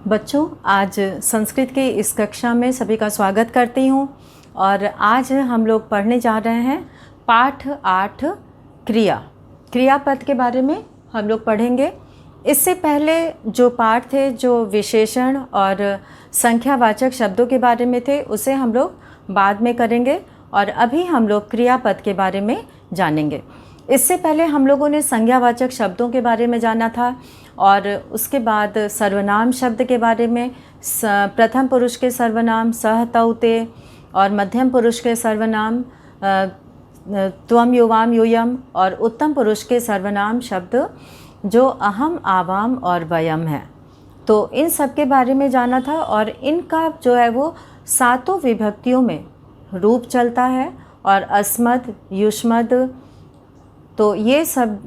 बच्चों, आज संस्कृत की इस कक्षा में सभी का स्वागत करती हूँ। और आज हम लोग पढ़ने जा रहे हैं पाठ 8 क्रियापद के बारे में हम लोग पढ़ेंगे। इससे पहले जो पाठ थे जो विशेषण और संख्यावाचक शब्दों के बारे में थे उसे हम लोग बाद में करेंगे, और अभी हम लोग क्रियापद के बारे में जानेंगे। इससे पहले हम लोगों ने संज्ञावाचक शब्दों के बारे में जाना था, और उसके बाद सर्वनाम शब्द के बारे में प्रथम पुरुष के सर्वनाम सह तौ ते, और मध्यम पुरुष के सर्वनाम त्वम युवाम यूयम, और उत्तम पुरुष के सर्वनाम शब्द जो अहम आवाम और वयम है। तो इन सब के बारे में जाना था, और इनका जो है वो 7 विभक्तियों में रूप चलता है, और अस्मद युष्मद, तो ये सब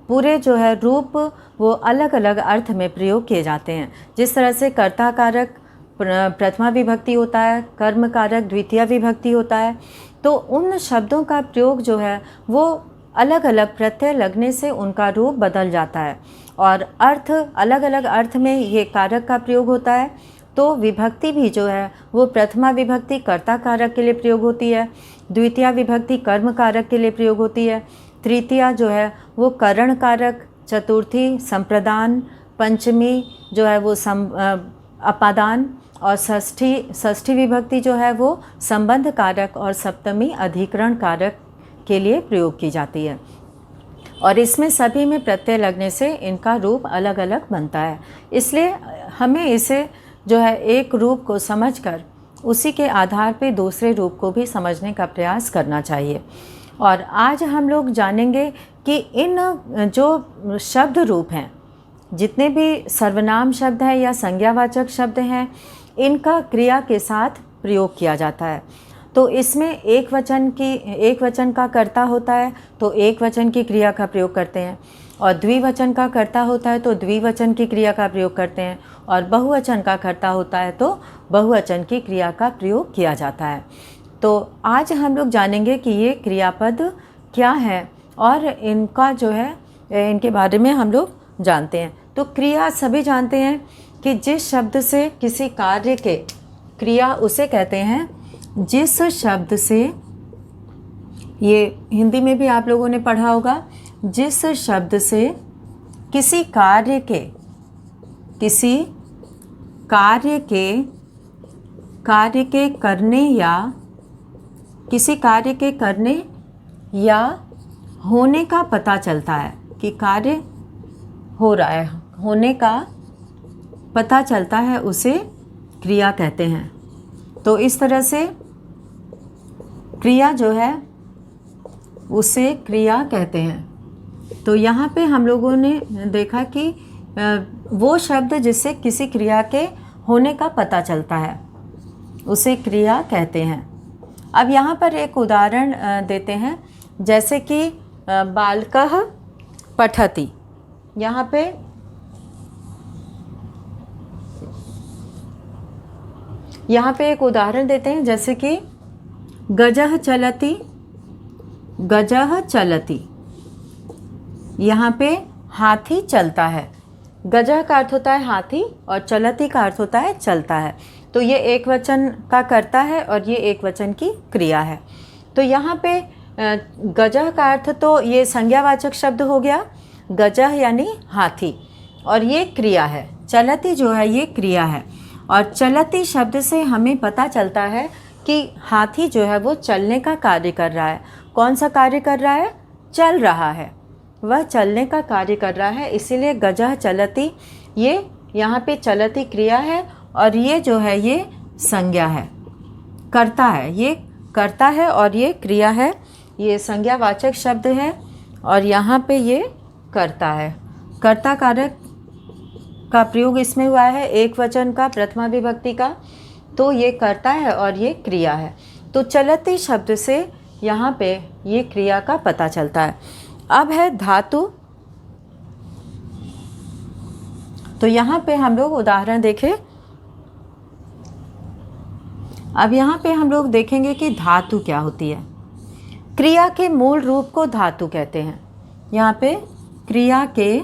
पूरे जो है रूप वो अलग अलग अर्थ में प्रयोग किए जाते हैं। जिस तरह से कर्ता कारक प्रथमा विभक्ति होता है, कर्म कारक द्वितीय विभक्ति होता है, तो उन शब्दों का प्रयोग जो है वो अलग अलग प्रत्यय लगने से उनका रूप बदल जाता है, और अर्थ अलग अलग अर्थ में ये कारक का प्रयोग होता है। तो विभक्ति भी जो है वो प्रथमा विभक्ति कर्ता कारक के लिए प्रयोग होती है, द्वितीय विभक्ति कर्म कारक के लिए प्रयोग होती है, तृतीया जो है वो करण कारक, चतुर्थी संप्रदान, पंचमी जो है वो अपादान, और षष्ठी विभक्ति जो है वो संबंध कारक, और सप्तमी अधिकरण कारक के लिए प्रयोग की जाती है। और इसमें सभी में प्रत्यय लगने से इनका रूप अलग अलग बनता है। इसलिए हमें इसे जो है एक रूप को समझकर उसी के आधार पे दूसरे रूप को भी समझने का प्रयास करना चाहिए। और आज हम लोग जानेंगे कि इन जो शब्द रूप हैं, जितने भी सर्वनाम शब्द हैं या संज्ञावाचक शब्द हैं, इनका क्रिया के साथ प्रयोग किया जाता है। तो इसमें एक वचन का कर्ता होता है तो एक वचन की क्रिया का प्रयोग करते हैं, और द्विवचन का कर्ता होता है तो द्विवचन की क्रिया का प्रयोग करते हैं, और बहुवचन का कर्ता होता है तो बहुवचन की क्रिया का प्रयोग किया जाता है। तो आज हम लोग जानेंगे कि ये क्रियापद क्या है, और इनका जो है इनके बारे में हम लोग जानते हैं। तो क्रिया सभी जानते हैं कि जिस शब्द से किसी कार्य के क्रिया उसे कहते हैं, जिस शब्द से, ये हिंदी में भी आप लोगों ने पढ़ा होगा, जिस शब्द से किसी कार्य के करने या किसी कार्य के करने या होने का पता चलता है, कि कार्य हो रहा है, होने का पता चलता है, उसे क्रिया कहते हैं। तो इस तरह से क्रिया जो है उसे क्रिया कहते हैं। तो यहाँ पे हम लोगों ने देखा कि वो शब्द जिससे किसी क्रिया के होने का पता चलता है उसे क्रिया कहते हैं। अब यहाँ पर एक उदाहरण देते हैं, जैसे कि बालकः पठति। यहाँ पे एक उदाहरण देते हैं, जैसे कि गजः चलति। यहाँ पे हाथी चलता है। गजः का अर्थ होता है हाथी, और चलति का अर्थ होता है चलता है। तो ये एक वचन का कर्ता है और ये एक वचन की क्रिया है। तो यहाँ पे गजः का अर्थ तो ये संज्ञावाचक शब्द हो गया, गजः यानी हाथी, और ये क्रिया है। चलति जो है ये क्रिया है, और चलति शब्द से हमें पता चलता है कि हाथी जो है वो चलने का कार्य कर रहा है। कौन सा कार्य कर रहा है? चल रहा है, वह चलने का कार्य कर रहा है। इसीलिए गजः चलति, ये यहाँ पे चलति क्रिया है, और ये जो है ये संज्ञा है, कर्ता है। ये कर्ता है और ये क्रिया है, ये संज्ञावाचक शब्द है, और यहाँ पे ये कर्ता है। कर्ता कारक का प्रयोग इसमें हुआ है, एक वचन का प्रथमा विभक्ति का, तो ये कर्ता है और ये क्रिया है। तो चलति शब्द से यहाँ पे ये क्रिया का पता चलता है। अब है धातु। तो यहाँ पे हम लोग उदाहरण देखें। अब यहाँ पे हम लोग देखेंगे कि धातु क्या होती है। क्रिया के मूल रूप को धातु कहते हैं। यहाँ पे क्रिया के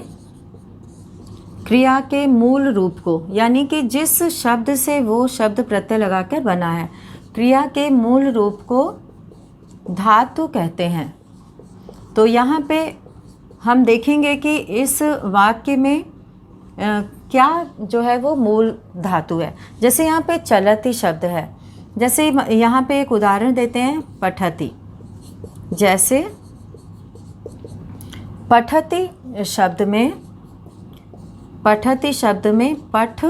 क्रिया के मूल रूप को, यानी कि जिस शब्द से वो शब्द प्रत्यय लगाकर बना है, क्रिया के मूल रूप को धातु कहते हैं। तो यहाँ पे हम देखेंगे कि इस वाक्य में क्या जो है वो मूल धातु है। जैसे यहाँ पे चलती शब्द है, जैसे यहाँ पे एक उदाहरण देते हैं पठति। जैसे पठति शब्द में पठ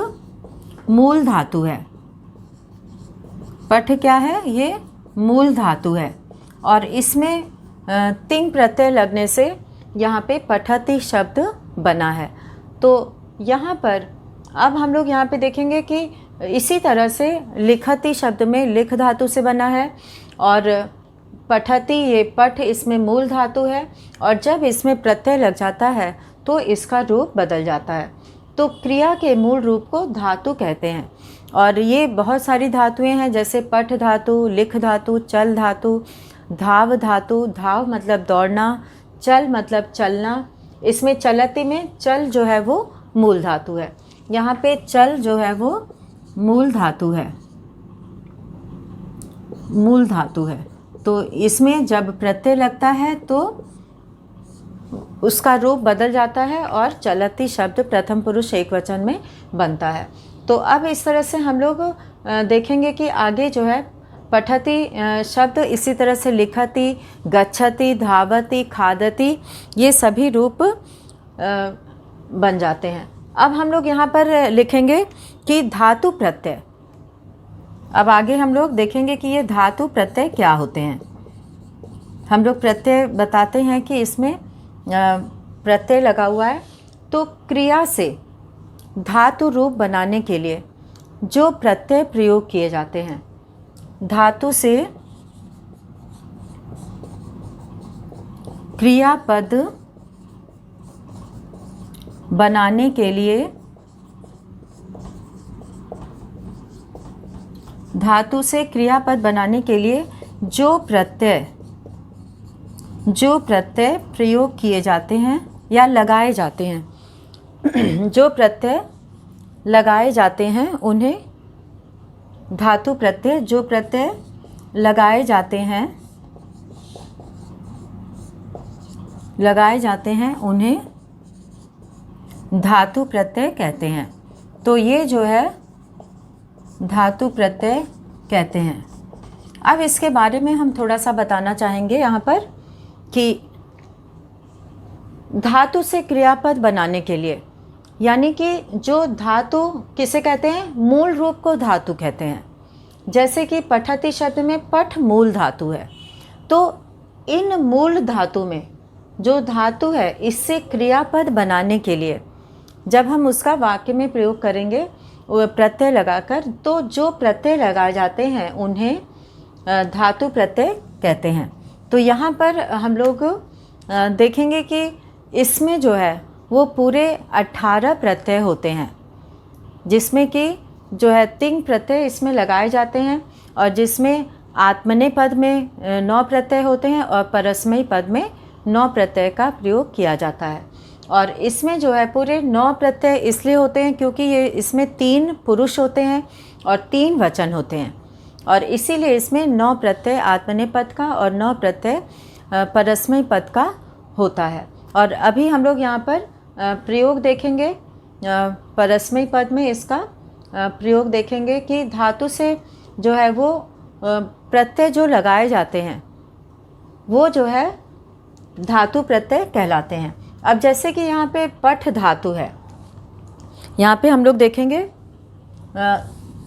मूल धातु है। पठ क्या है? ये मूल धातु है और इसमें तिंग प्रत्यय लगने से यहाँ पे पठति शब्द बना है। तो यहाँ पर अब हम लोग यहाँ पे देखेंगे कि इसी तरह से लिखति शब्द में लिख धातु से बना है और पठति, ये पठ, इसमें मूल धातु है और जब इसमें प्रत्यय लग जाता है तो इसका रूप बदल जाता है। तो क्रिया के मूल रूप को धातु कहते हैं और ये बहुत सारी धातुएं हैं, जैसे पठ धातु, लिख धातु, चल धातु, धाव धातु। धाव मतलब दौड़ना, चल मतलब चलना। इसमें चलती में चल जो है वो मूल धातु है। यहाँ पे चल जो है वो मूल धातु है। तो इसमें जब प्रत्यय लगता है तो उसका रूप बदल जाता है और चलती शब्द प्रथम पुरुष एकवचन में बनता है। तो अब इस तरह से हम लोग देखेंगे कि आगे जो है पठति शब्द इसी तरह से लिखति, गच्छति, धावति, खादति, ये सभी रूप बन जाते हैं। अब हम लोग यहाँ पर लिखेंगे कि धातु प्रत्यय। अब आगे हम लोग देखेंगे कि ये धातु प्रत्यय क्या होते हैं। हम लोग प्रत्यय बताते हैं कि इसमें प्रत्यय लगा हुआ है, तो क्रिया से धातु रूप बनाने के लिए जो प्रत्यय प्रयोग किए जाते हैं, धातु से क्रियापद बनाने के लिए, धातु से क्रियापद बनाने के लिए जो प्रत्यय प्रयोग किए जाते हैं या लगाए जाते हैं जो प्रत्यय लगाए जाते हैं उन्हें धातु प्रत्यय, जो प्रत्यय लगाए जाते हैं उन्हें धातु प्रत्यय कहते हैं। तो ये जो है धातु प्रत्यय कहते हैं। अब इसके बारे में हम थोड़ा सा बताना चाहेंगे यहाँ पर कि धातु से क्रियापद बनाने के लिए, यानी कि जो धातु किसे कहते हैं, मूल रूप को धातु कहते हैं। जैसे कि पठति शब्द में पठ मूल धातु है, तो इन मूल धातु में जो धातु है, इससे क्रियापद बनाने के लिए जब हम उसका वाक्य में प्रयोग करेंगे प्रत्यय लगाकर, तो जो प्रत्यय लगाए जाते हैं उन्हें धातु प्रत्यय कहते हैं। तो यहाँ पर हम लोग देखेंगे कि इसमें जो है वो पूरे 18 प्रत्यय होते हैं, जिसमें कि जो है तिंग प्रत्यय इसमें लगाए जाते हैं और जिसमें आत्मनेय पद में 9 प्रत्यय होते हैं और परस्मयी पद में 9 प्रत्यय का प्रयोग किया जाता है। और इसमें जो है पूरे 9 प्रत्यय इसलिए होते हैं क्योंकि ये इसमें 3 पुरुष होते हैं और 3 वचन होते हैं, और इसीलिए इसमें 9 प्रत्यय आत्मनेय पद का और 9 प्रत्यय परस्मयी पद का होता है। और अभी हम लोग यहाँ पर प्रयोग देखेंगे, परस्मयी पद में इसका प्रयोग देखेंगे कि धातु से जो है वो प्रत्यय जो लगाए जाते हैं वो जो है धातु प्रत्यय कहलाते हैं। अब जैसे कि यहाँ पे पठ धातु है, यहाँ पे हम लोग देखेंगे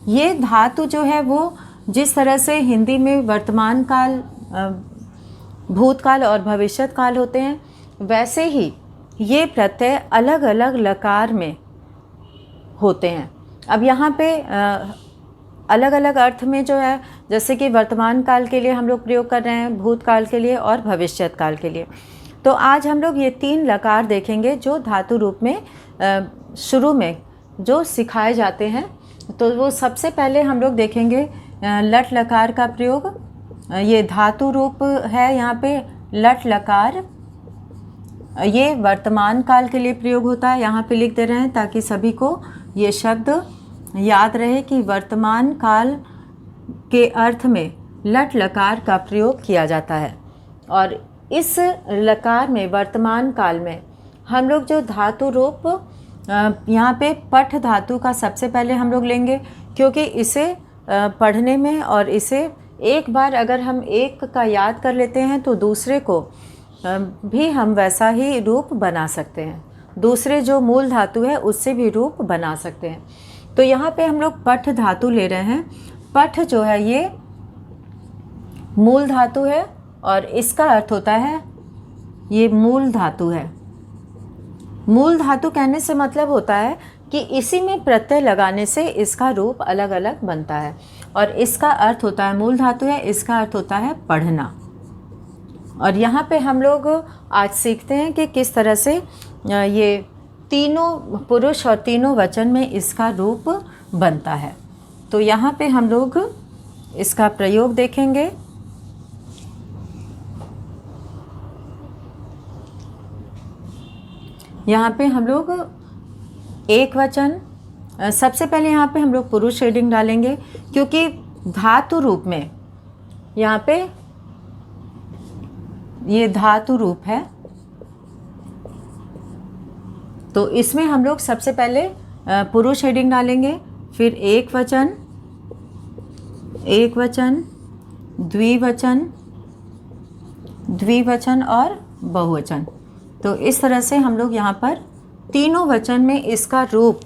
ये धातु जो है वो जिस तरह से हिंदी में वर्तमान काल, भूतकाल और भविष्यत काल होते हैं, वैसे ही ये प्रत्यय अलग अलग लकार में होते हैं। अब यहाँ पे अलग अलग अर्थ में जो है, जैसे कि वर्तमान काल के लिए हम लोग प्रयोग कर रहे हैं, भूतकाल के लिए और भविष्यत काल के लिए। तो आज हम लोग ये 3 लकार देखेंगे जो धातु रूप में शुरू में जो सिखाए जाते हैं। तो वो सबसे पहले हम लोग देखेंगे लट लकार का प्रयोग। ये धातु रूप है यहाँ पे लट लकार। ये वर्तमान काल के लिए प्रयोग होता है। यहाँ पे लिख दे रहे हैं ताकि सभी को ये शब्द याद रहे कि वर्तमान काल के अर्थ में लट लकार का प्रयोग किया जाता है। और इस लकार में वर्तमान काल में हम लोग जो धातु रूप यहाँ पे पठ धातु का सबसे पहले हम लोग लेंगे, क्योंकि इसे पढ़ने में और इसे एक बार अगर हम एक का याद कर लेते हैं तो दूसरे को भी हम वैसा ही रूप बना सकते हैं, दूसरे जो मूल धातु है उससे भी रूप बना सकते हैं। तो यहाँ पे हम लोग पठ धातु ले रहे हैं। पठ जो है ये मूल धातु है और इसका अर्थ होता है ये मूल धातु है। मूल धातु कहने से मतलब होता है कि इसी में प्रत्यय लगाने से इसका रूप अलग अलग बनता है और इसका अर्थ होता है मूल धातु है, इसका अर्थ होता है पढ़ना। और यहाँ पे हम लोग आज सीखते हैं कि किस तरह से ये तीनों पुरुष और तीनों वचन में इसका रूप बनता है। तो यहाँ पे हम लोग इसका प्रयोग देखेंगे। यहाँ पे हम लोग एक वचन, सबसे पहले यहाँ पे हम लोग पुरुष हेडिंग डालेंगे, क्योंकि धातु रूप में यहाँ पे ये धातु रूप है। तो इसमें हम लोग सबसे पहले पुरुष हेडिंग डालेंगे, फिर एक वचन, द्विवचन, द्विवचन और बहुवचन। तो इस तरह से हम लोग यहाँ पर तीनों वचन में इसका रूप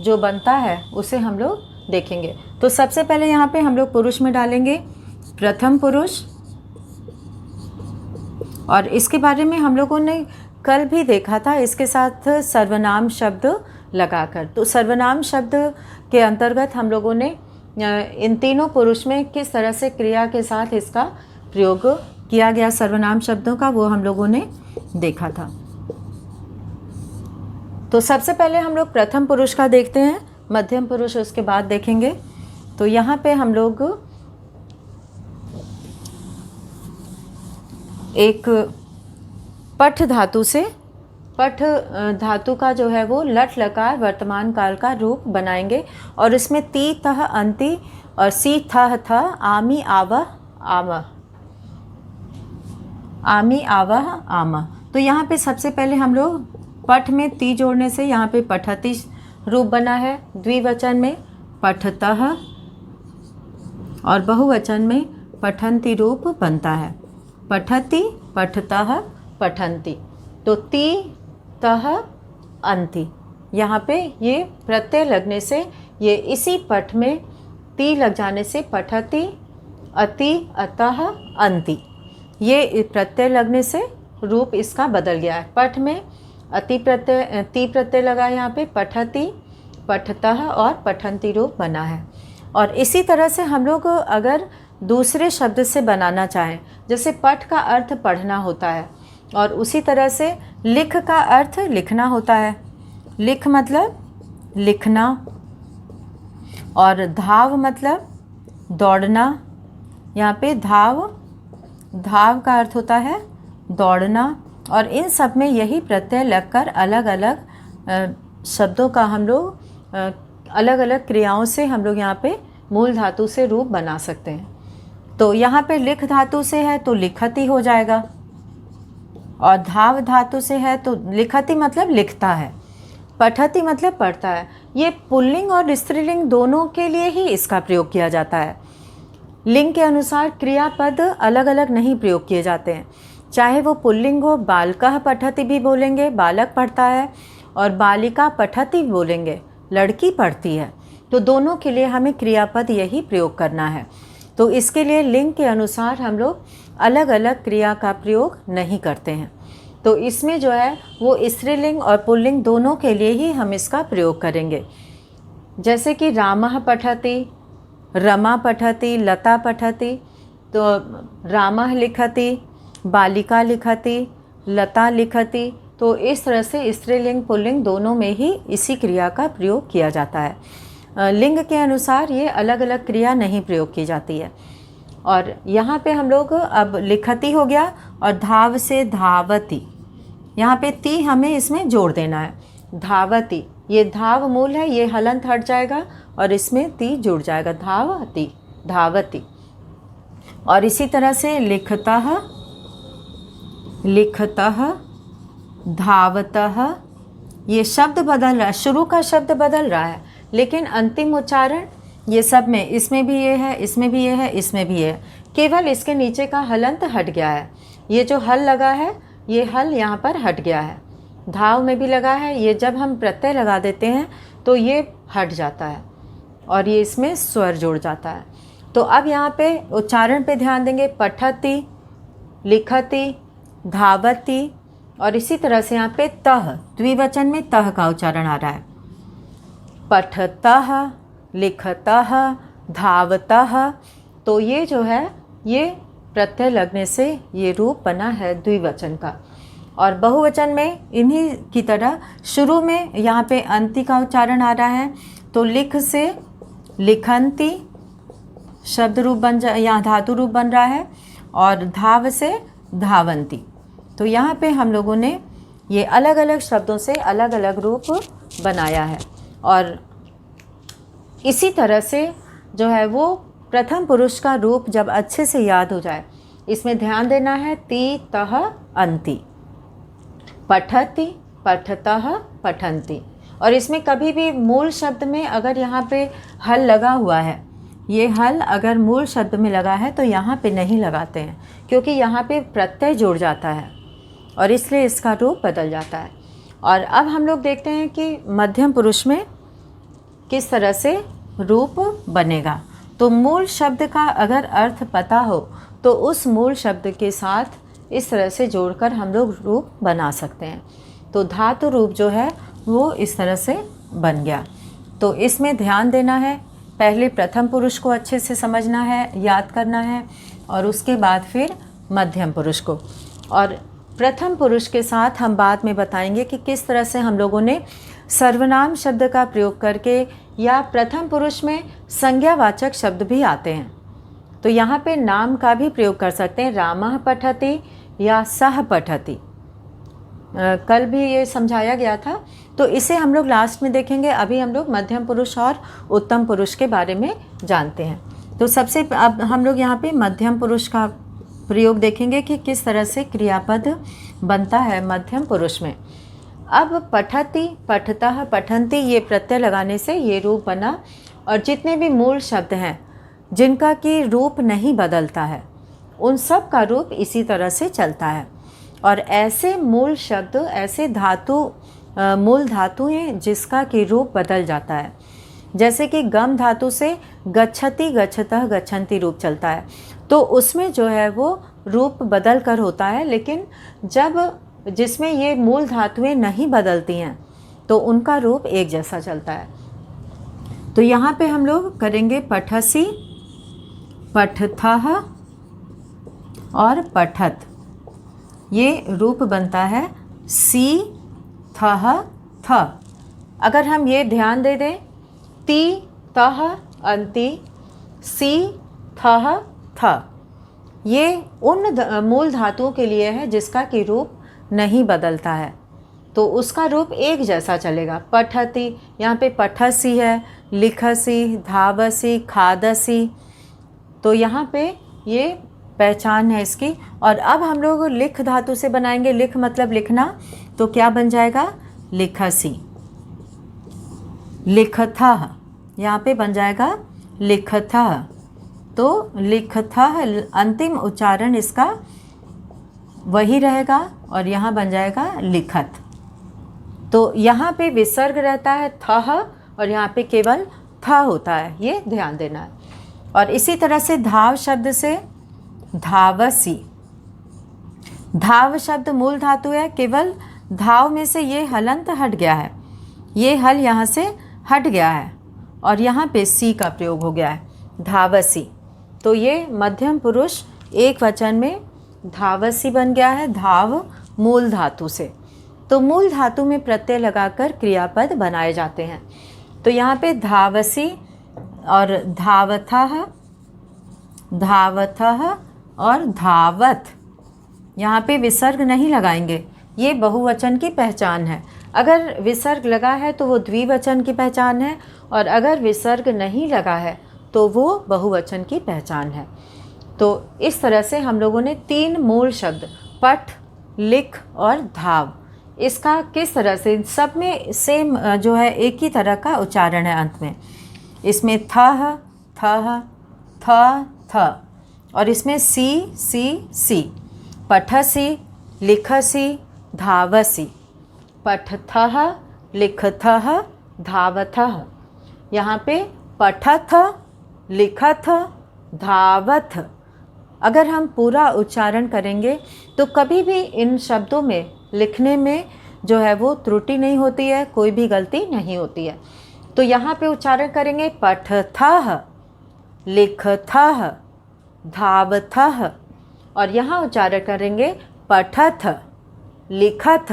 जो बनता है उसे हम लोग देखेंगे। तो सबसे पहले यहाँ पे हम लोग पुरुष में डालेंगे प्रथम पुरुष, और इसके बारे में हम लोगों ने कल भी देखा था, इसके साथ सर्वनाम शब्द लगाकर। तो सर्वनाम शब्द के अंतर्गत हम लोगों ने इन तीनों पुरुष में किस तरह से क्रिया के साथ इसका प्रयोग किया गया सर्वनाम शब्दों का, वो हम लोगों ने देखा था। तो सबसे पहले हम लोग प्रथम पुरुष का देखते हैं, मध्यम पुरुष उसके बाद देखेंगे। तो यहाँ पे हम लोग एक पठ धातु से, पठ धातु का जो है वो लट लकार वर्तमान काल का रूप बनाएंगे और इसमें ती तह अंति और सी थह थ आमी आवह आमह, आमी आवह आमह। तो यहाँ पे सबसे पहले हम लोग पठ में ती जोड़ने से यहाँ पे पठति रूप बना है, द्विवचन में पठतः और बहुवचन में पठन्ति रूप बनता है, पठति, पठतः, पठन्ति। तो ती तह अंति, यहाँ पे ये प्रत्यय लगने से, ये इसी पठ में ती लग जाने से पठति, अति, अतः, अंति, ये प्रत्यय लगने से रूप इसका बदल गया है। पठ में अति प्रत्यय, ती प्रत्यय लगा यहाँ पे, पठति, पठतः और पठन्ति रूप बना है। और इसी तरह से हम लोग अगर दूसरे शब्द से बनाना चाहें, जैसे पठ का अर्थ पढ़ना होता है और उसी तरह से लिख का अर्थ लिखना होता है, लिख मतलब लिखना, और धाव मतलब दौड़ना। यहाँ पे धाव, धाव का अर्थ होता है दौड़ना। और इन सब में यही प्रत्यय लगकर अलग अलग शब्दों का हम लोग अलग अलग क्रियाओं से हम लोग यहाँ पे मूल धातु से रूप बना सकते हैं। तो यहाँ पे लिख धातु से है तो लिखति हो जाएगा, और धाव धातु से है तो लिखति मतलब लिखता है, पठति मतलब पढ़ता है। ये पुल्लिंग और स्त्रीलिंग दोनों के लिए ही इसका प्रयोग किया जाता है। लिंग के अनुसार क्रियापद अलग अलग नहीं प्रयोग किए जाते हैं, चाहे वो पुल्लिंग हो, बालकः पठति भी बोलेंगे, बालक पढ़ता है, और बालिका पठति बोलेंगे, लड़की पढ़ती है। तो दोनों के लिए हमें क्रियापद यही प्रयोग करना है। तो इसके लिए लिंग के अनुसार हम लोग अलग अलग क्रिया का प्रयोग नहीं करते हैं। तो इसमें जो है वो स्त्रीलिंग और पुल्लिंग दोनों के लिए ही हम इसका प्रयोग करेंगे। जैसे कि रामः पठति, रमा पठति, लता पठति। तो रामः लिखति, बालिका लिखति, लता लिखति। तो इस तरह से स्त्रीलिंग पुल्लिंग दोनों में ही इसी क्रिया का प्रयोग किया जाता है। लिंग के अनुसार ये अलग अलग क्रिया नहीं प्रयोग की जाती है। और यहाँ पे हम लोग अब लिखति हो गया, और धाव से धावती, यहाँ पे ती हमें इसमें जोड़ देना है, धावती। ये धाव मूल है, ये हलंत हट जाएगा और इसमें ती जुड़ जाएगा, धावती, धावती। और इसी तरह से लिखतः, लिखतः, धावतः। ये शब्द बदल रहा है, शुरू का शब्द बदल रहा है, लेकिन अंतिम उच्चारण ये सब में, इसमें भी ये है, इसमें भी ये है, इसमें भी ये है, केवल इसके नीचे का हलंत हट गया है। ये जो हल लगा है, ये हल यहाँ पर हट गया है। धाव में भी लगा है, ये जब हम प्रत्यय लगा देते हैं तो ये हट जाता है और ये इसमें स्वर जुड़ जाता है। तो अब यहाँ पे उच्चारण पे ध्यान देंगे, पठति, लिखति, धावति। और इसी तरह से यहाँ पे तह, द्विवचन में तह का उच्चारण आ रहा है, पठतः, लिखतः, धावतः। तो ये जो है, ये प्रत्यय लगने से ये रूप बना है द्विवचन का। और बहुवचन में इन्हीं की तरह शुरू में यहाँ पे अंति का उच्चारण आ रहा है, तो लिख से लिखंती शब्द रूप बन यहाँ धातु रूप बन रहा है, और धाव से धावंती। तो यहाँ पे हम लोगों ने ये अलग अलग शब्दों से अलग अलग रूप बनाया है। और इसी तरह से जो है वो प्रथम पुरुष का रूप जब अच्छे से याद हो जाए, इसमें ध्यान देना है, ती तह अंति, पठति, पठतः, पठन्ति। और इसमें कभी भी मूल शब्द में अगर यहाँ पे हल लगा हुआ है, ये हल अगर मूल शब्द में लगा है तो यहाँ पे नहीं लगाते हैं, क्योंकि यहाँ पे प्रत्यय जुड़ जाता है और इसलिए इसका रूप बदल जाता है। और अब हम लोग देखते हैं कि मध्यम पुरुष में किस तरह से रूप बनेगा। तो मूल शब्द का अगर अर्थ पता हो तो उस मूल शब्द के साथ इस तरह से जोड़कर हम लोग रूप बना सकते हैं। तो धातु रूप जो है वो इस तरह से बन गया। तो इसमें ध्यान देना है, पहले प्रथम पुरुष को अच्छे से समझना है, याद करना है, और उसके बाद फिर मध्यम पुरुष को। और प्रथम पुरुष के साथ हम बाद में बताएंगे कि किस तरह से हम लोगों ने सर्वनाम शब्द का प्रयोग करके, या प्रथम पुरुष में संज्ञावाचक शब्द भी आते हैं, तो यहाँ पे नाम का भी प्रयोग कर सकते हैं, रामः पठति या सह पठति। कल भी ये समझाया गया था, तो इसे हम लोग लास्ट में देखेंगे। अभी हम लोग मध्यम पुरुष और उत्तम पुरुष के बारे में जानते हैं। तो सबसे अब हम लोग यहाँ पे मध्यम पुरुष का प्रयोग देखेंगे कि किस तरह से क्रियापद बनता है मध्यम पुरुष में। अब पठति, पठतः, पठन्ति, ये प्रत्यय लगाने से ये रूप बना। और जितने भी मूल शब्द हैं जिनका कि रूप नहीं बदलता है, उन सब का रूप इसी तरह से चलता है। और ऐसे मूल शब्द, ऐसे धातु, मूल धातु हैं जिसका कि रूप बदल जाता है। जैसे कि गम धातु से गच्छति, गच्छतः, गच्छन्ति रूप चलता है, तो उसमें जो है वो रूप बदल कर होता है। लेकिन जब जिसमें ये मूल धातुएं नहीं बदलती हैं तो उनका रूप एक जैसा चलता है। तो यहाँ पे हम लोग करेंगे पठसि, पठथः और पठत। ये रूप बनता है सी थह थ। अगर हम ये ध्यान दे दें, ती तह अंति, सी थह थ, ये उन मूल धातुओं के लिए है जिसका कि रूप नहीं बदलता है, तो उसका रूप एक जैसा चलेगा। पठति, यहाँ पे पठसी है, लिखसी, धावसी, खादसी, तो यहाँ पे ये पहचान है इसकी। और अब हम लोग लिख धातु से बनाएंगे, लिख मतलब लिखना, तो क्या बन जाएगा, लिखसी। लिखथः, यहाँ पे बन जाएगा लिखथः, तो लिखथः अंतिम उच्चारण इसका वही रहेगा और यहाँ बन जाएगा लिखत। तो यहाँ पे विसर्ग रहता है थह और यहाँ पे केवल थ होता है, ये ध्यान देना है। और इसी तरह से धाव शब्द से धावसी। धाव शब्द मूल धातु है, केवल धाव में से ये हलंत हट गया है, ये हल यहाँ से हट गया है और यहाँ पे सी का प्रयोग हो गया है, धावसी। तो ये मध्यम पुरुष एक वचन में धावसी बन गया है, धाव मूल धातु से। तो मूल धातु में प्रत्यय लगाकर क्रियापद बनाए जाते हैं। तो यहाँ पे धावसी और धावथः, धावथः और धावत, यहाँ पे विसर्ग नहीं लगाएंगे, ये बहुवचन की पहचान है। अगर विसर्ग लगा है तो वो द्विवचन की पहचान है, और अगर विसर्ग नहीं लगा है तो वो बहुवचन की पहचान है। तो इस तरह से हम लोगों ने 3 मूल शब्द पठ, लिख और धाव, इसका किस तरह से सब में सेम जो है एक ही तरह का उच्चारण है अंत में। इसमें थह, थह, थ, थ, और इसमें सी, पठसी, लिखसी, धावसी। पठथः, लिखथः, धावथः। यहाँ पे पठथ, लिखथ, धावथ। अगर हम पूरा उच्चारण करेंगे तो कभी भी इन शब्दों में लिखने में जो है वो त्रुटि नहीं होती है, कोई भी गलती नहीं होती है। तो यहाँ पे उच्चारण करेंगे पठथः, लिखथः, धावथः, और यहाँ उच्चारण करेंगे पठथ, लिखथ,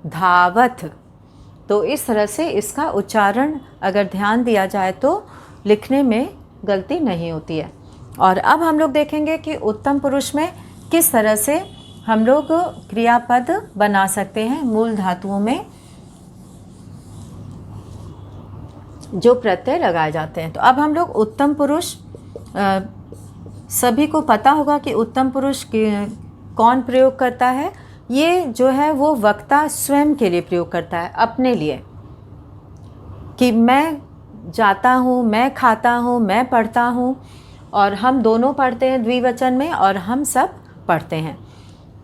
धावथ। तो इस तरह से इसका उच्चारण अगर ध्यान दिया जाए तो लिखने में गलती नहीं होती है। और अब हम लोग देखेंगे कि उत्तम पुरुष में किस तरह से हम लोग क्रियापद बना सकते हैं मूल धातुओं में जो प्रत्यय लगाए जाते हैं। तो अब हम लोग उत्तम पुरुष, सभी को पता होगा कि उत्तम पुरुष कौन प्रयोग करता है। ये जो है वो वक्ता स्वयं के लिए प्रयोग करता है, अपने लिए, कि मैं जाता हूँ, मैं खाता हूँ, मैं पढ़ता हूँ, और हम दोनों पढ़ते हैं द्विवचन में और हम सब पढ़ते हैं।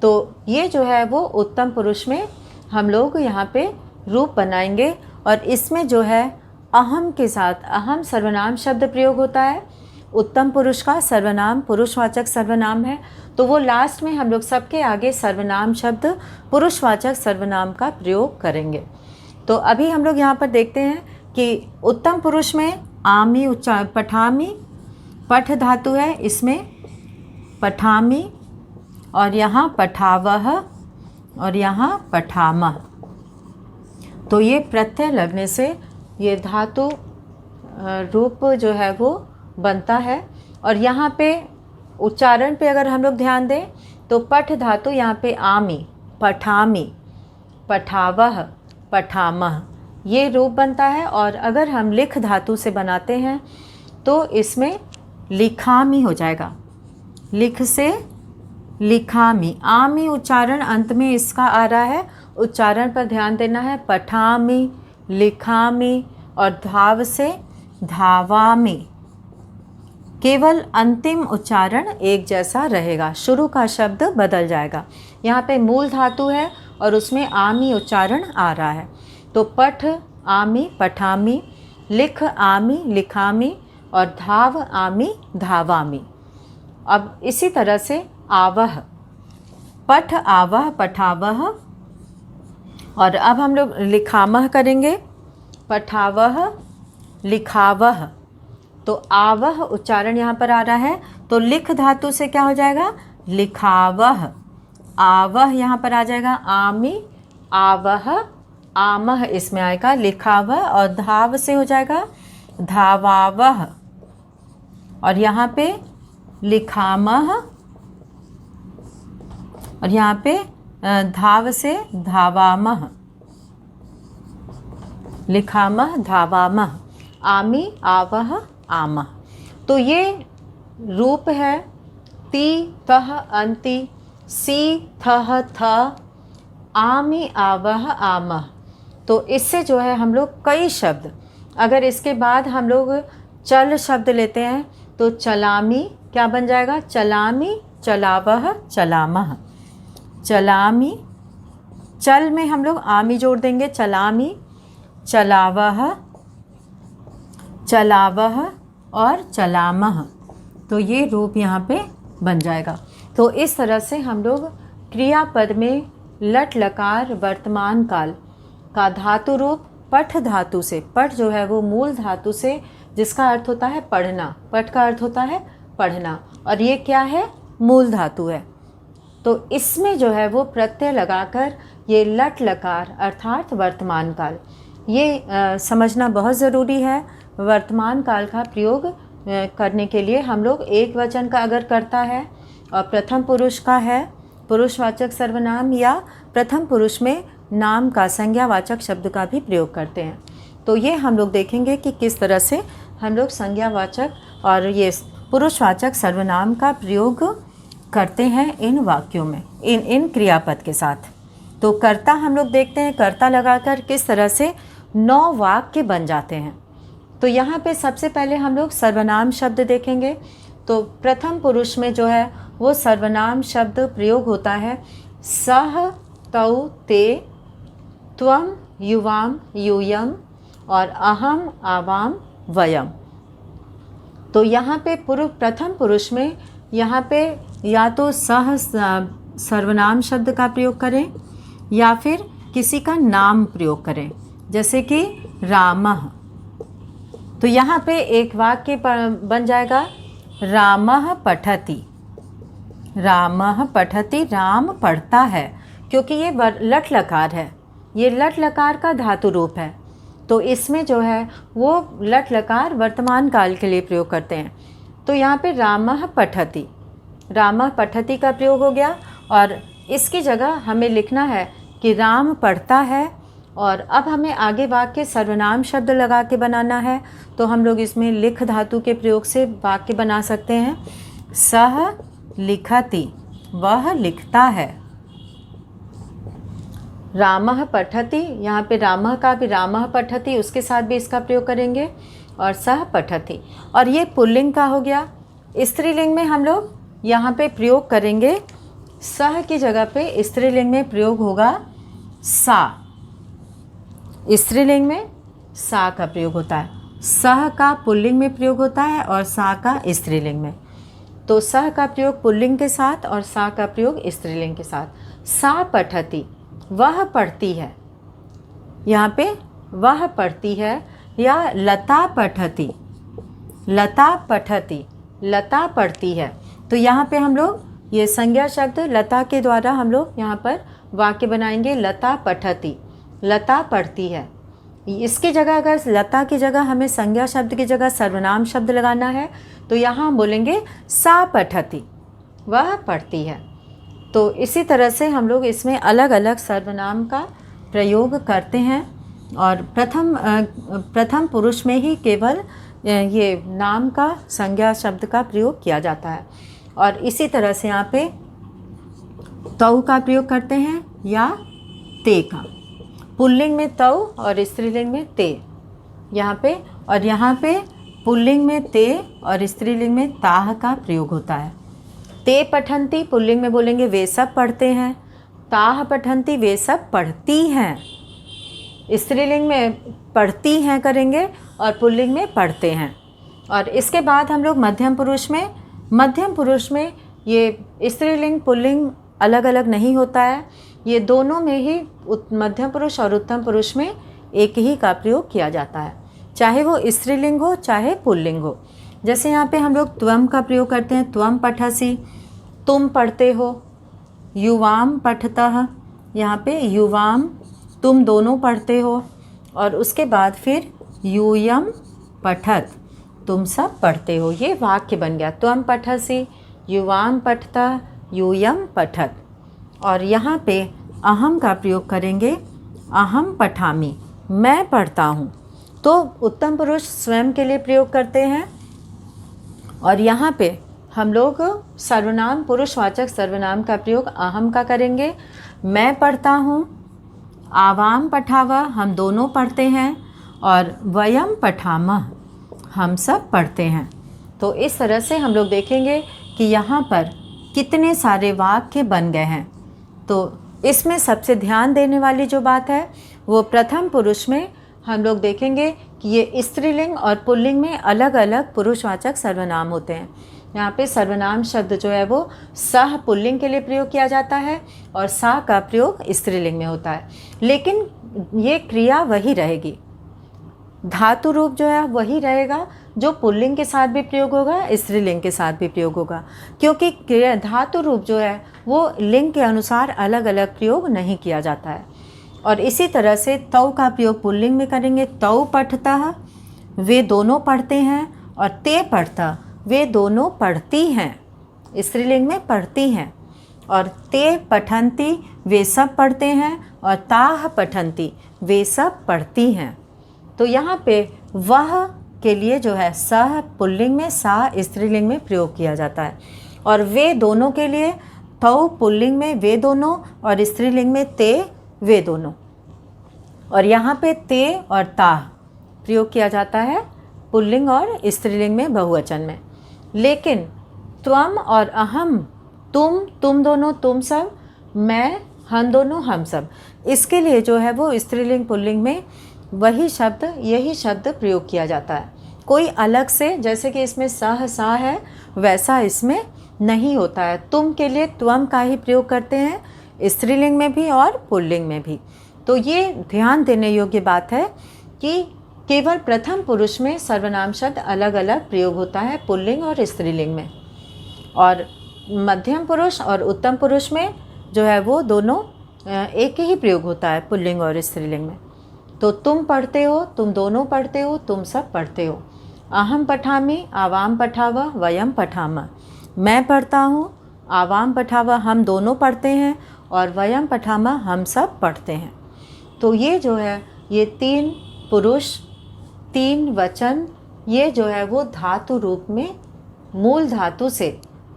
तो ये जो है वो उत्तम पुरुष में हम लोग यहाँ पे रूप बनाएंगे, और इसमें जो है अहम के साथ अहम सर्वनाम शब्द प्रयोग होता है। उत्तम पुरुष का सर्वनाम पुरुषवाचक सर्वनाम है, तो वो लास्ट में हम लोग सबके आगे सर्वनाम शब्द पुरुषवाचक सर्वनाम का प्रयोग करेंगे। तो अभी हम लोग यहाँ पर देखते हैं कि उत्तम पुरुष में आमी उच्चारण, पठामी पठ धातु है, इसमें पठामी, और यहाँ पठावह, और यहाँ पठामह। तो ये प्रत्यय लगने से ये धातु रूप जो है वो बनता है। और यहाँ पे उच्चारण पे अगर हम लोग ध्यान दें तो पठ धातु यहाँ पे आमी, पठामी, पठावह, पठामह, ये रूप बनता है। और अगर हम लिख धातु से बनाते हैं तो इसमें लिखामी हो जाएगा, लिख से लिखामी। आमी उच्चारण अंत में इसका आ रहा है, उच्चारण पर ध्यान देना है। पठामी, लिखामी, और धाव से धावामी। केवल अंतिम उच्चारण एक जैसा रहेगा, शुरू का शब्द बदल जाएगा। यहाँ पे मूल धातु है और उसमें आमी उच्चारण आ रहा है। तो पठ आमी, पठामी, लिख आमी, लिखामी, और धाव आमी, धावामी। अब इसी तरह से आवह, पठ आवह, पठावह, और अब हम लोग लिखामह करेंगे, पठावह, लिखावह। तो आवह उच्चारण यहाँ पर आ रहा है, तो लिख धातु से क्या हो जाएगा, लिखावह। आवह यहाँ पर आ जाएगा आमी, आवह, आमह इसमें आएगा लिखावह, और धाव से हो जाएगा धावावह, और यहाँ पे लिखामह, और यहाँ पे धाव से धावामह, लिखामह, धावामह, आमी, आवह, आमह। तो ये रूप है ती, तह, अंति, सी, थह, थ, आमी, आवह, आमह। तो इससे जो है हम लोग कई शब्द, अगर इसके बाद हम लोग चल शब्द लेते हैं तो चलामी क्या बन जाएगा, चलामी, चलावह, चलामह, चलामी। चल में हम लोग आमी जोड़ देंगे, चलामी, चलावह, चलावह, और चलामह। तो ये रूप यहाँ पे बन जाएगा। तो इस तरह से हम लोग क्रियापद में लट लकार वर्तमान काल का धातु रूप पठ धातु से, पठ जो है वो मूल धातु से, जिसका अर्थ होता है पढ़ना, पठ का अर्थ होता है पढ़ना, और ये क्या है, मूल धातु है। तो इसमें जो है वो प्रत्यय लगाकर ये लट लकार अर्थात वर्तमान काल, ये समझना बहुत ज़रूरी है। वर्तमान काल का प्रयोग करने के लिए हम लोग एक वचन का अगर करता है और प्रथम पुरुष का है पुरुषवाचक सर्वनाम या प्रथम पुरुष में नाम का संज्ञावाचक शब्द का भी प्रयोग करते हैं। तो ये हम लोग देखेंगे कि किस तरह से हम लोग संज्ञावाचक और ये पुरुषवाचक सर्वनाम का प्रयोग करते हैं इन वाक्यों में, इन क्रियापद के साथ। तो कर्ता हम लोग देखते हैं, कर्ता लगाकर किस तरह से 9 वाक्य बन जाते हैं। तो यहाँ पे सबसे पहले हम लोग सर्वनाम शब्द देखेंगे। तो प्रथम पुरुष में जो है वो सर्वनाम शब्द प्रयोग होता है सह, तौ, ते, त्वम, युवाम, यूयम और अहम, आवाम, वयम। तो यहाँ पे प्रथम पुरुष में यहाँ पे या तो सह सर्वनाम शब्द का प्रयोग करें या फिर किसी का नाम प्रयोग करें, जैसे कि रामः। तो यहाँ पे एक वाक्य बन जाएगा रामः पठति। रामः पठति, राम पढ़ता है, क्योंकि ये लट लकार है, ये लट लकार का धातु रूप है। तो इसमें जो है वो लट लकार वर्तमान काल के लिए प्रयोग करते हैं। तो यहाँ पे रामः पठति, रामः पठति का प्रयोग हो गया और इसकी जगह हमें लिखना है कि राम पढ़ता है। और अब हमें आगे वाक्य सर्वनाम शब्द लगा के बनाना है। तो हम लोग इसमें लिख धातु के प्रयोग से वाक्य बना सकते हैं। सह लिखति, वह लिखता है। रामः पठति, यहाँ पे रामः का भी रामः पठति उसके साथ भी इसका प्रयोग करेंगे और सह पठति। और ये पुल्लिंग का हो गया। स्त्रीलिंग में हम लोग यहाँ पे प्रयोग करेंगे सह की जगह पे स्त्रीलिंग में प्रयोग होगा सा। स्त्रीलिंग में सा का प्रयोग होता है, सह का पुल्लिंग में प्रयोग होता है और सा का स्त्रीलिंग में। तो सह का प्रयोग पुल्लिंग के साथ और सा का प्रयोग स्त्रीलिंग के साथ। सा पठति, वह पढ़ती है। यहाँ पे वह पढ़ती है। या लता पठति, लता पठति, लता पढ़ती है। तो यहाँ पे हम लोग ये संज्ञा शब्द लता के द्वारा हम लोग यहाँ पर वाक्य बनाएंगे लता पठति, लता पढ़ती है। इसकी जगह अगर लता की जगह हमें संज्ञा शब्द की जगह सर्वनाम शब्द लगाना है तो यहाँ हम बोलेंगे सा पठति, वह पढ़ती है। तो इसी तरह से हम लोग इसमें अलग अलग सर्वनाम का प्रयोग करते हैं और प्रथम पुरुष में ही केवल ये नाम का संज्ञा शब्द का प्रयोग किया जाता है। और इसी तरह से यहाँ पे तौ का प्रयोग करते हैं या ते का। पुल्लिंग में तौ और स्त्रीलिंग में ते यहाँ पे, और यहाँ पे पुल्लिंग में ते और स्त्रीलिंग में ताह का प्रयोग होता है। ते पठन्ति पुल्लिंग में बोलेंगे वे सब पढ़ते हैं। ताह पठन्ति वे सब पढ़ती हैं। स्त्रीलिंग में पढ़ती हैं करेंगे और पुल्लिंग में पढ़ते हैं। और इसके बाद हम लोग मध्यम पुरुष में ये स्त्रीलिंग पुल्लिंग अलग अलग नहीं होता है, ये दोनों में ही मध्यम पुरुष और उत्तम पुरुष में एक ही का प्रयोग किया जाता है, चाहे वो स्त्रीलिंग हो चाहे पुल्लिंग हो। जैसे यहाँ पे हम लोग त्वम का प्रयोग करते हैं, त्वम पठसि, तुम पढ़ते हो। युवाम पठतः, यहाँ पे युवाम तुम दोनों पढ़ते हो। और उसके बाद फिर यूयम पठत, तुम सब पढ़ते हो। ये वाक्य बन गया त्वम पठसि, युवाम पठतः, यूयम पठत। और यहाँ पे अहम का प्रयोग करेंगे, अहम पठामि, मैं पढ़ता हूँ। तो उत्तम पुरुष स्वयं के लिए प्रयोग करते हैं। और यहाँ पे हम लोग सर्वनाम पुरुषवाचक सर्वनाम का प्रयोग अहम का करेंगे, मैं पढ़ता हूँ। आवाम पठावा, हम दोनों पढ़ते हैं। और वयम पठामः, हम सब पढ़ते हैं। तो इस तरह से हम लोग देखेंगे कि यहाँ पर कितने सारे वाक्य बन गए हैं। तो इसमें सबसे ध्यान देने वाली जो बात है वो प्रथम पुरुष में हम लोग देखेंगे कि ये स्त्रीलिंग और पुल्लिंग में अलग अलग पुरुषवाचक सर्वनाम होते हैं। यहाँ पे सर्वनाम शब्द जो है वो सह पुल्लिंग के लिए प्रयोग किया जाता है और सा का प्रयोग स्त्रीलिंग में होता है, लेकिन ये क्रिया वही रहेगी, धातु रूप जो है वही रहेगा, जो पुल्लिंग के साथ भी प्रयोग होगा, स्त्रीलिंग के साथ भी प्रयोग होगा, क्योंकि धातु रूप जो है वो लिंग के अनुसार अलग अलग प्रयोग नहीं किया जाता है। और इसी तरह से तौ का प्रयोग पुल्लिंग में करेंगे, तौ पठतः, वे दोनों पढ़ते हैं। और ते पढ़तः, वे दोनों पढ़ती हैं, स्त्रीलिंग में पढ़ती हैं। और ते पठन्ति वे सब पढ़ते हैं, और ताह पठन्ति वे सब पढ़ती हैं। तो यहाँ पे वह के लिए जो है सह पुल्लिंग में, सा स्त्रीलिंग में प्रयोग किया जाता है, और वे दोनों के लिए तौ पुल्लिंग में वे दोनों, और स्त्रीलिंग में ते वे दोनों। और यहाँ पे ते और ताह प्रयोग किया जाता है पुल्लिंग और स्त्रीलिंग में, बहुवचन में। लेकिन त्वम और अहम, तुम दोनों तुम सब, मैं हम दोनों हम सब, इसके लिए जो है वो स्त्रीलिंग पुल्लिंग में वही शब्द, यही शब्द प्रयोग किया जाता है। कोई अलग से, जैसे कि इसमें सह सा है, वैसा इसमें नहीं होता है। तुम के लिए त्वम का ही प्रयोग करते हैं, स्त्रीलिंग में भी और पुल्लिंग में भी। तो ये ध्यान देने योग्य बात है कि केवल प्रथम पुरुष में सर्वनाम शब्द अलग अलग प्रयोग होता है, पुल्लिंग और स्त्रीलिंग में, और मध्यम पुरुष और उत्तम पुरुष में जो है वो दोनों एक ही प्रयोग होता है, पुल्लिंग और स्त्रीलिंग में। तो तुम पढ़ते हो, तुम दोनों पढ़ते हो, तुम सब पढ़ते हो। अहम पठामि, आवाम पठावा, वयम पठामा। मैं पढ़ता हूँ, आवाम पठावा हम दोनों पढ़ते हैं, और वयम पठामा हम सब पढ़ते हैं। तो ये जो है ये तीन पुरुष, तीन वचन, ये जो है वो धातु रूप में मूल धातु से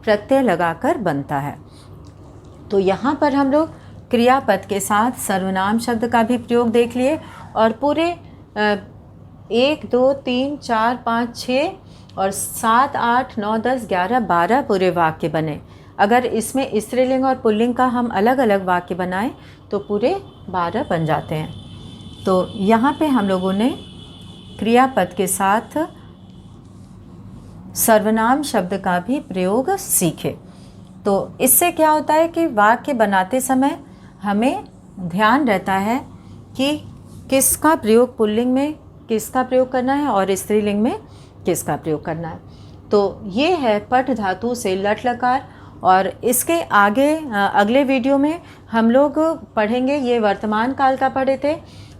प्रत्यय लगाकर बनता है। तो यहाँ पर हम लोग क्रियापद के साथ सर्वनाम शब्द का भी प्रयोग देख लिए, और पूरे 1 2 3 4 5 6 और 7 8 9 10 11 12 पूरे वाक्य बने। अगर इसमें स्त्रीलिंग और पुल्लिंग का हम अलग अलग वाक्य बनाएं तो पूरे 12 बन जाते हैं। तो यहाँ पे हम लोगों ने क्रियापद के साथ सर्वनाम शब्द का भी प्रयोग सीखे। तो इससे क्या होता है कि वाक्य बनाते समय हमें ध्यान रहता है कि किसका प्रयोग पुल्लिंग में किसका प्रयोग करना है और स्त्रीलिंग में किसका प्रयोग करना है। तो ये है पठ धातु से लट लकार। और इसके आगे अगले वीडियो में हम लोग पढ़ेंगे, ये वर्तमान काल का पढ़े थे,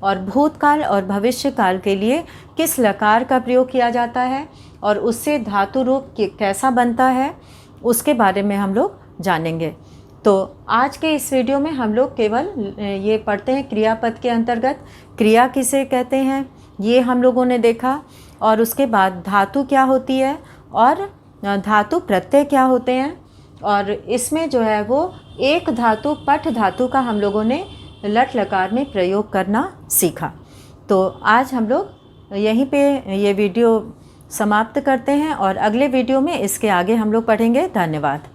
और भूतकाल और भविष्य काल के लिए किस लकार का प्रयोग किया जाता है और उससे धातु रूप कैसा बनता है, उसके बारे में हम लोग जानेंगे। तो आज के इस वीडियो में हम लोग केवल ये पढ़ते हैं क्रियापद के अंतर्गत क्रिया किसे कहते हैं, ये हम लोगों ने देखा, और उसके बाद धातु क्या होती है और धातु प्रत्यय क्या होते हैं, और इसमें जो है वो एक धातु पठ धातु का हम लोगों ने लट लकार में प्रयोग करना सीखा। तो आज हम लोग यहीं पे ये वीडियो समाप्त करते हैं, और अगले वीडियो में इसके आगे हम लोग पढ़ेंगे। धन्यवाद।